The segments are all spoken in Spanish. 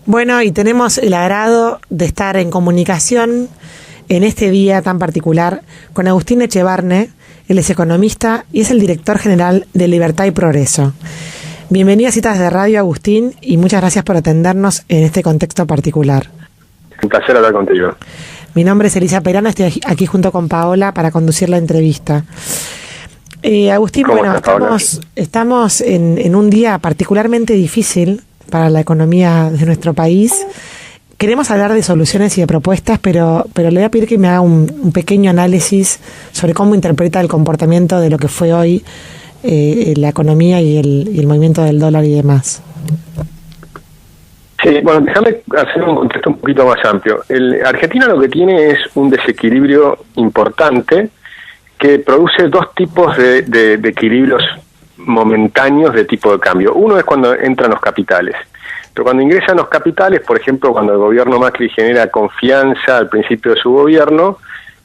Bueno, y tenemos el agrado de estar en comunicación en este día tan particular con Agustín Echevarne. Él es economista y es el director general de Libertad y Progreso. Bienvenido a Citas de Radio, Agustín, y muchas gracias por atendernos en este contexto particular. Un placer hablar contigo. Mi nombre es Elisa Perana, estoy aquí junto con Paola para conducir la entrevista. Agustín, bueno, estamos en un día particularmente difícil para la economía de nuestro país. Queremos hablar de soluciones y de propuestas, pero le voy a pedir que me haga un pequeño análisis sobre cómo interpreta el comportamiento de lo que fue hoy la economía y el movimiento del dólar y demás. Sí, bueno, déjame hacer un contexto un poquito más amplio. Argentina lo que tiene es un desequilibrio importante que produce dos tipos de equilibrios momentáneos de tipo de cambio. Uno es cuando entran los capitales. Pero cuando ingresan los capitales, por ejemplo, cuando el gobierno Macri genera confianza al principio de su gobierno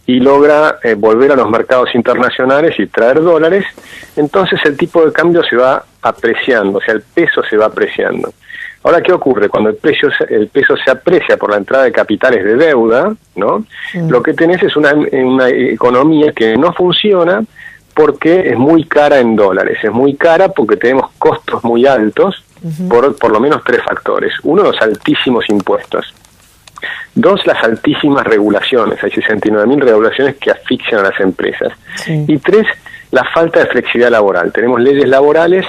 y logra volver a los mercados internacionales y traer dólares, entonces el tipo de cambio se va apreciando, o sea, el peso se va apreciando. Ahora, ¿qué ocurre? Cuando el peso se aprecia por la entrada de capitales de deuda, ¿no? Lo que tenés es una economía que no funciona porque es muy cara en dólares. Es muy cara porque tenemos costos muy altos por lo menos tres factores. Uno, los altísimos impuestos. Dos, las altísimas regulaciones. Hay 69.000 regulaciones que asfixian a las empresas. Sí. Y tres, la falta de flexibilidad laboral. Tenemos leyes laborales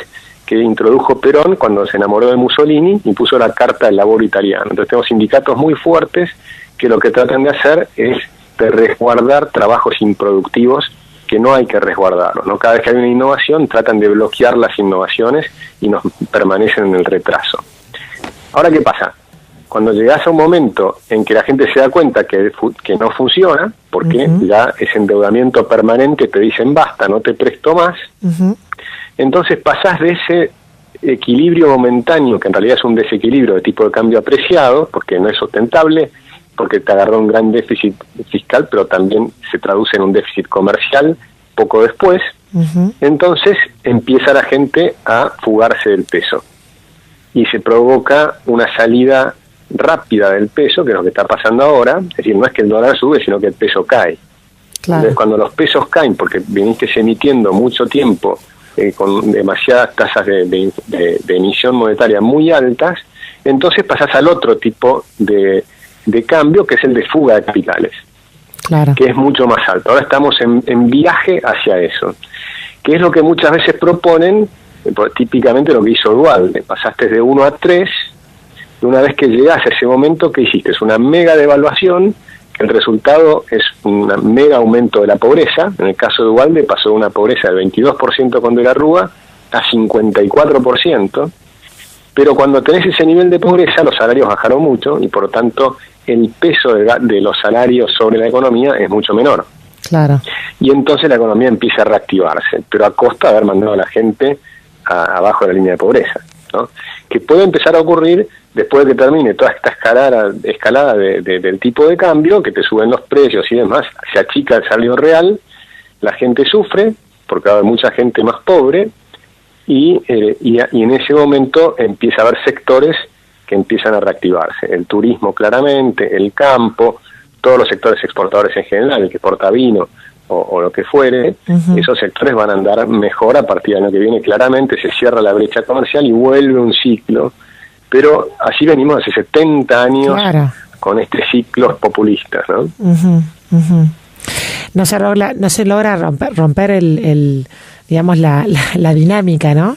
que introdujo Perón cuando se enamoró de Mussolini, impuso la Carta del Laboro italiano. Entonces tenemos sindicatos muy fuertes que lo que tratan de hacer es de resguardar trabajos improductivos que no hay que resguardarlos, ¿no? Cada vez que hay una innovación tratan de bloquear las innovaciones y nos permanecen en el retraso. Ahora, ¿qué pasa? Cuando llegas a un momento en que la gente se da cuenta que no funciona, porque ya ese endeudamiento permanente te dicen basta, no te presto más, entonces pasás de ese equilibrio momentáneo, que en realidad es un desequilibrio de tipo de cambio apreciado, porque no es sustentable, porque te agarró un gran déficit fiscal, pero también se traduce en un déficit comercial poco después, entonces empieza la gente a fugarse del peso. Y se provoca una salida rápida del peso, que es lo que está pasando ahora, es decir, no es que el dólar sube, sino que el peso cae. Claro. Entonces, cuando los pesos caen, porque viniste emitiendo mucho tiempo con demasiadas tasas de emisión monetaria muy altas, entonces pasás al otro tipo de cambio, que es el de fuga de capitales, claro, que es mucho más alto. Ahora estamos en viaje hacia eso, que es lo que muchas veces proponen, típicamente lo que hizo Duhalde. Pasaste de 1 a 3, y una vez que llegás a ese momento, ¿qué hiciste? Es una mega devaluación, que el resultado es un mega aumento de la pobreza. En el caso de Duhalde pasó de una pobreza del 22% con De la Rúa a 54%, pero cuando tenés ese nivel de pobreza, los salarios bajaron mucho y por lo tanto el peso de los salarios sobre la economía es mucho menor. Claro. Y entonces la economía empieza a reactivarse, pero a costa de haber mandado a la gente abajo de la línea de pobreza, ¿no? Que puede empezar a ocurrir después de que termine toda esta escalada del tipo de cambio, que te suben los precios y demás, se achica el salario real, la gente sufre porque va a haber mucha gente más pobre, y en ese momento empieza a haber sectores que empiezan a reactivarse. El turismo claramente, el campo, todos los sectores exportadores en general, el que exporta vino o lo que fuere, esos sectores van a andar mejor a partir del año que viene. Claramente se cierra la brecha comercial y vuelve un ciclo, pero así venimos hace 70 años, claro, con este ciclo populista, ¿no? No se logra romper digamos, la dinámica, ¿no?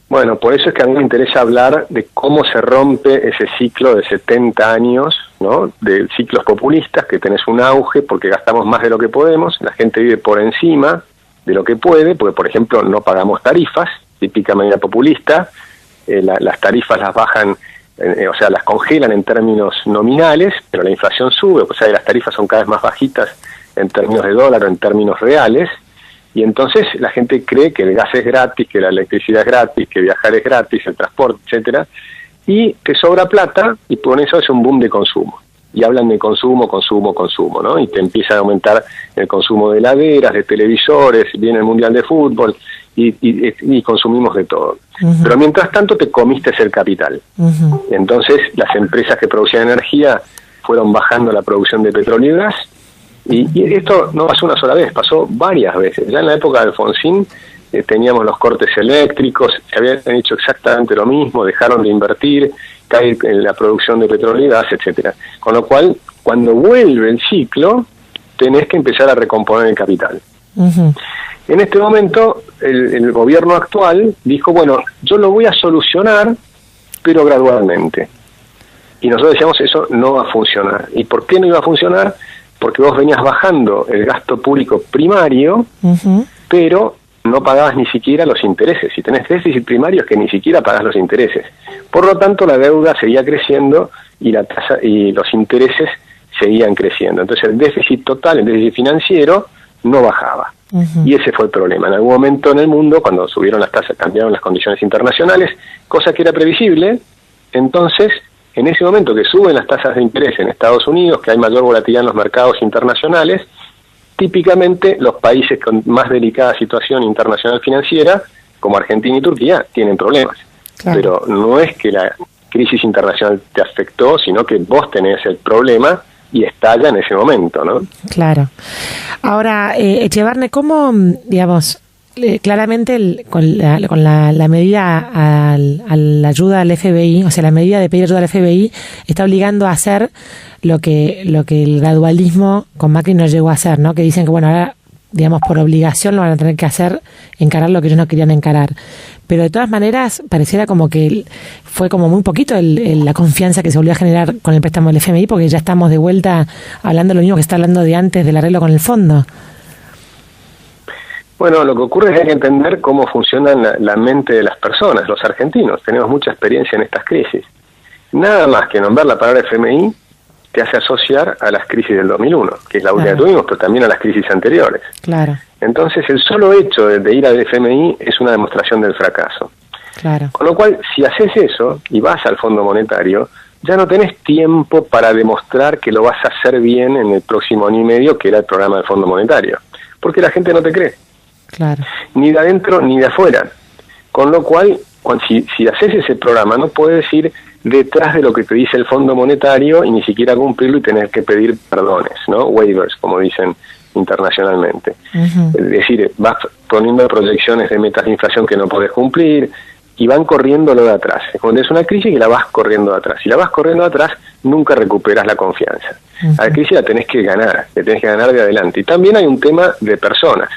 Bueno, por eso es que a mí me interesa hablar de cómo se rompe ese ciclo de 70 años, ¿no? De ciclos populistas, que tenés un auge porque gastamos más de lo que podemos, la gente vive por encima de lo que puede, porque, por ejemplo, no pagamos tarifas, típica medida populista, las tarifas las bajan, o sea, las congelan en términos nominales, pero la inflación sube, o sea, las tarifas son cada vez más bajitas en términos de dólar o en términos reales, y entonces la gente cree que el gas es gratis, que la electricidad es gratis, que viajar es gratis, el transporte, etcétera, y te sobra plata, y por eso es un boom de consumo. Y hablan de consumo, ¿no? Y te empieza a aumentar el consumo de heladeras, de televisores, viene el Mundial de Fútbol, y consumimos de todo. Pero mientras tanto te comiste el capital. Entonces las empresas que producían energía fueron bajando la producción de petróleo y gas, y esto no pasó una sola vez, pasó varias veces. Ya en la época de Alfonsín teníamos los cortes eléctricos, se habían hecho exactamente lo mismo, dejaron de invertir, cae en la producción de petróleo y gas, etcétera. Con lo cual, cuando vuelve el ciclo, tenés que empezar a recomponer el capital. En este momento, el gobierno actual dijo, bueno, yo lo voy a solucionar, pero gradualmente. Y nosotros decíamos, eso no va a funcionar. ¿Y por qué no iba a funcionar? Porque vos venías bajando el gasto público primario, pero no pagabas ni siquiera los intereses. Si tenés déficit primario es que ni siquiera pagás los intereses. Por lo tanto, la deuda seguía creciendo y la tasa y los intereses seguían creciendo. Entonces, el déficit total, el déficit financiero, no bajaba. Y ese fue el problema. En algún momento en el mundo, cuando subieron las tasas, cambiaron las condiciones internacionales, cosa que era previsible. Entonces, en ese momento que suben las tasas de interés en Estados Unidos, que hay mayor volatilidad en los mercados internacionales, típicamente los países con más delicada situación internacional financiera, como Argentina y Turquía, tienen problemas. Claro. Pero no es que la crisis internacional te afectó, sino que vos tenés el problema y estalla en ese momento, ¿no? Claro. Ahora, Echevarne, ¿cómo, digamos, claramente con la medida a la ayuda al FBI, o sea, la medida de pedir ayuda al FBI está obligando a hacer lo que el gradualismo con Macri no llegó a hacer, ¿no? Que dicen que, bueno, ahora, digamos, por obligación lo van a tener que hacer, encarar lo que ellos no querían encarar. Pero de todas maneras, pareciera como que fue como muy poquito la confianza que se volvió a generar con el préstamo del FMI, porque ya estamos de vuelta hablando lo mismo que está hablando de antes del arreglo con el fondo. Bueno, lo que ocurre es que hay que entender cómo funciona la mente de las personas, los argentinos. Tenemos mucha experiencia en estas crisis. Nada más que nombrar la palabra FMI te hace asociar a las crisis del 2001, que es la última que tuvimos, pero también a las crisis anteriores. Claro. Entonces, el solo hecho de ir al FMI es una demostración del fracaso. Claro. Con lo cual, si haces eso y vas al Fondo Monetario, ya no tenés tiempo para demostrar que lo vas a hacer bien en el próximo año y medio, que era el programa del Fondo Monetario, porque la gente no te cree. Claro. Ni de adentro ni de afuera. Con lo cual, si haces ese programa, no puedes ir detrás de lo que te dice el Fondo Monetario y ni siquiera cumplirlo y tener que pedir perdones, ¿no? Waivers, como dicen internacionalmente. Es decir, vas poniendo proyecciones de metas de inflación que no podés cumplir y van corriendo lo de atrás. Cuando es una crisis que la vas corriendo de atrás. Si la vas corriendo de atrás, nunca recuperas la confianza. A la crisis la tenés que ganar, de adelante. Y también hay un tema de personas.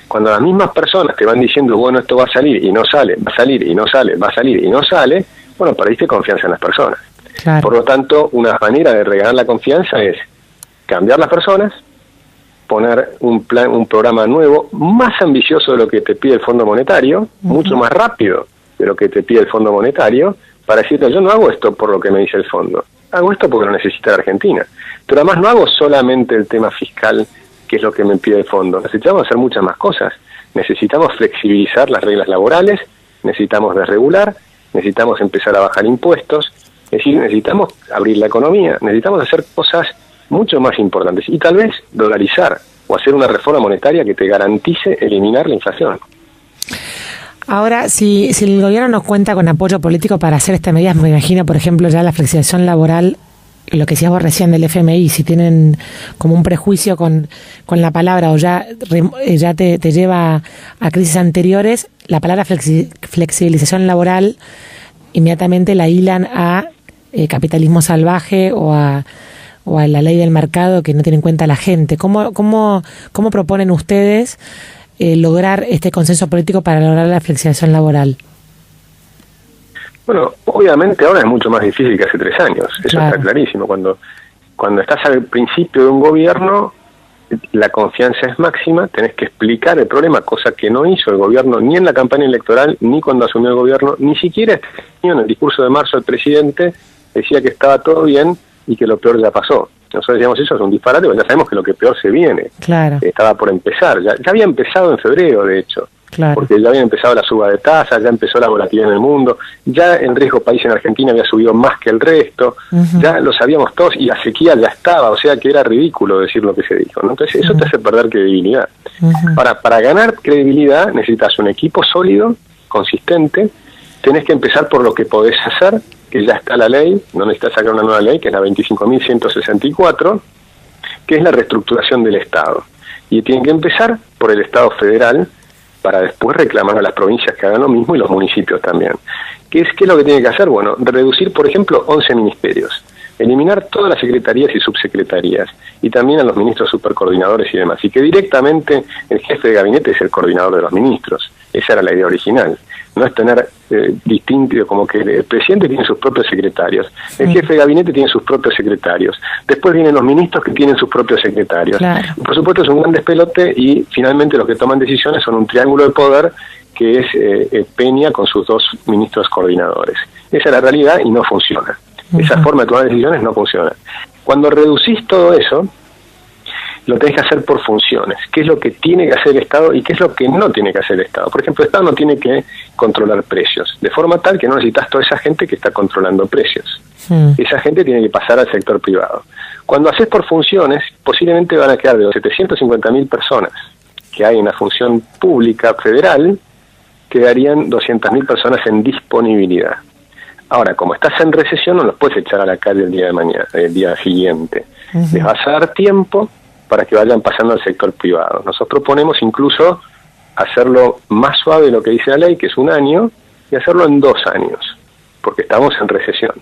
Cuando las mismas personas te van diciendo, bueno, esto va a salir y no sale, va a salir y no sale, va a salir y no sale, bueno, perdiste confianza en las personas. Claro. Por lo tanto, una manera de regalar la confianza es cambiar las personas, poner un programa nuevo, más ambicioso de lo que te pide el Fondo Monetario, mucho más rápido de lo que te pide el Fondo Monetario, para decirte, yo no hago esto por lo que me dice el Fondo, hago esto porque lo necesita la Argentina. Pero además no hago solamente el tema fiscal, que es lo que me pide el Fondo. Necesitamos hacer muchas más cosas. Necesitamos flexibilizar las reglas laborales, necesitamos desregular, necesitamos empezar a bajar impuestos, es decir, necesitamos abrir la economía, necesitamos hacer cosas mucho más importantes y tal vez dolarizar o hacer una reforma monetaria que te garantice eliminar la inflación. Ahora, si el gobierno no cuenta con apoyo político para hacer estas medidas, me imagino, por ejemplo, ya la flexibilización laboral, lo que decías vos recién del FMI, si tienen como un prejuicio con la palabra o ya te lleva a crisis anteriores, la palabra flexibilización laboral inmediatamente la hilan a capitalismo salvaje o a la ley del mercado que no tiene en cuenta a la gente. ¿Cómo proponen ustedes lograr este consenso político para lograr la flexibilización laboral? Bueno, obviamente ahora es mucho más difícil que hace 3 años, eso claro. Está clarísimo. Cuando estás al principio de un gobierno, la confianza es máxima, tenés que explicar el problema, cosa que no hizo el gobierno ni en la campaña electoral, ni cuando asumió el gobierno, ni siquiera este año en el discurso de marzo el presidente decía que estaba todo bien y que lo peor ya pasó. Nosotros decíamos, eso es un disparate, porque ya sabemos que lo que peor se viene. Claro. Estaba por empezar, ya había empezado en febrero, de hecho. Claro. Porque ya había empezado la suba de tasas, ya empezó la volatilidad en el mundo, ya el riesgo país en Argentina había subido más que el resto, ya lo sabíamos todos y la sequía ya estaba, o sea que era ridículo decir lo que se dijo, ¿no? Entonces eso te hace perder credibilidad. Para ganar credibilidad necesitas un equipo sólido, consistente, tenés que empezar por lo que podés hacer, que ya está la ley, no necesitas sacar una nueva ley, que es la 25.164, que es la reestructuración del Estado. Y tienen que empezar por el Estado federal para después reclamar a las provincias que hagan lo mismo y los municipios también. ¿Qué es lo que tiene que hacer? Bueno, reducir, por ejemplo, 11 ministerios, eliminar todas las secretarías y subsecretarías, y también a los ministros supercoordinadores y demás, y que directamente el jefe de gabinete es el coordinador de los ministros. Esa era la idea original. No es tener distinto, como que el presidente tiene sus propios secretarios, el jefe de gabinete tiene sus propios secretarios, después vienen los ministros que tienen sus propios secretarios. Claro. Por supuesto es un gran despelote y finalmente los que toman decisiones son un triángulo de poder que es Peña con sus dos ministros coordinadores. Esa es la realidad y no funciona. Esa forma de tomar decisiones no funciona. Cuando reducís todo eso, lo tenés que hacer por funciones. ¿Qué es lo que tiene que hacer el Estado y qué es lo que no tiene que hacer el Estado? Por ejemplo, el Estado no tiene que controlar precios, de forma tal que no necesitas toda esa gente que está controlando precios. Esa gente tiene que pasar al sector privado. Cuando haces por funciones, posiblemente van a quedar de los 750.000 personas que hay en la función pública federal, quedarían 200.000 personas en disponibilidad. Ahora, como estás en recesión, no los puedes echar a la calle el día de mañana, el día siguiente. Les vas a dar tiempo para que vayan pasando al sector privado. Nosotros proponemos incluso hacerlo más suave de lo que dice la ley, que es 1 año, y hacerlo en 2 años, porque estamos en recesión.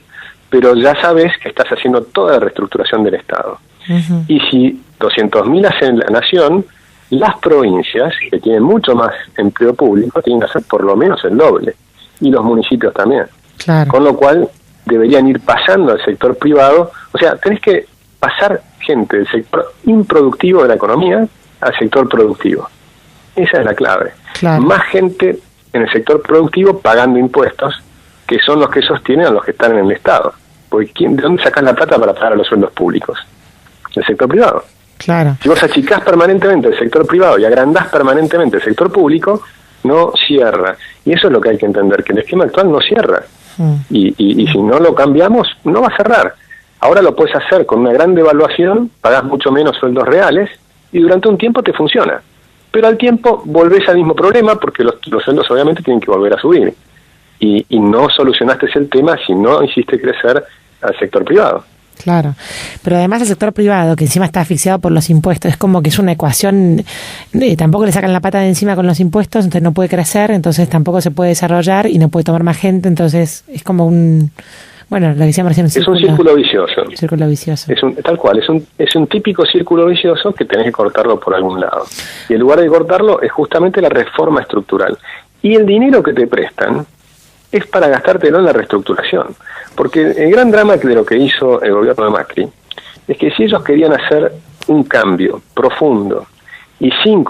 Pero ya sabes que estás haciendo toda la reestructuración del Estado. Y si 200.000 hacen la nación, las provincias, que tienen mucho más empleo público, tienen que hacer por lo menos el doble, y los municipios también. Claro. Con lo cual deberían ir pasando al sector privado, o sea, tenés que pasar gente del sector improductivo de la economía al sector productivo. Esa es la clave. Claro. Más gente en el sector productivo pagando impuestos, que son los que sostienen a los que están en el Estado. Porque ¿de dónde sacas la plata para pagar a los sueldos públicos? Del sector privado. Claro. Si vos achicás permanentemente el sector privado y agrandás permanentemente el sector público, no cierra. Y eso es lo que hay que entender, que el esquema actual no cierra. Y si no lo cambiamos, no va a cerrar. Ahora lo puedes hacer con una gran devaluación, pagás mucho menos sueldos reales y durante un tiempo te funciona. Pero al tiempo volvés al mismo problema porque los sueldos obviamente tienen que volver a subir. Y no solucionaste el tema si no hiciste crecer al sector privado. Claro, pero además el sector privado, que encima está asfixiado por los impuestos, es como que es una ecuación, tampoco le sacan la pata de encima con los impuestos, entonces no puede crecer, entonces tampoco se puede desarrollar y no puede tomar más gente, entonces es como un... Bueno, lo que decíamos recién, es un círculo vicioso. Círculo vicioso. Tal cual, es un típico círculo vicioso que tenés que cortarlo por algún lado. Y en lugar de cortarlo es justamente la reforma estructural. Y el dinero que te prestan es para gastártelo en la reestructuración. Porque el gran drama de lo que hizo el gobierno de Macri es que si ellos querían hacer un cambio profundo y sin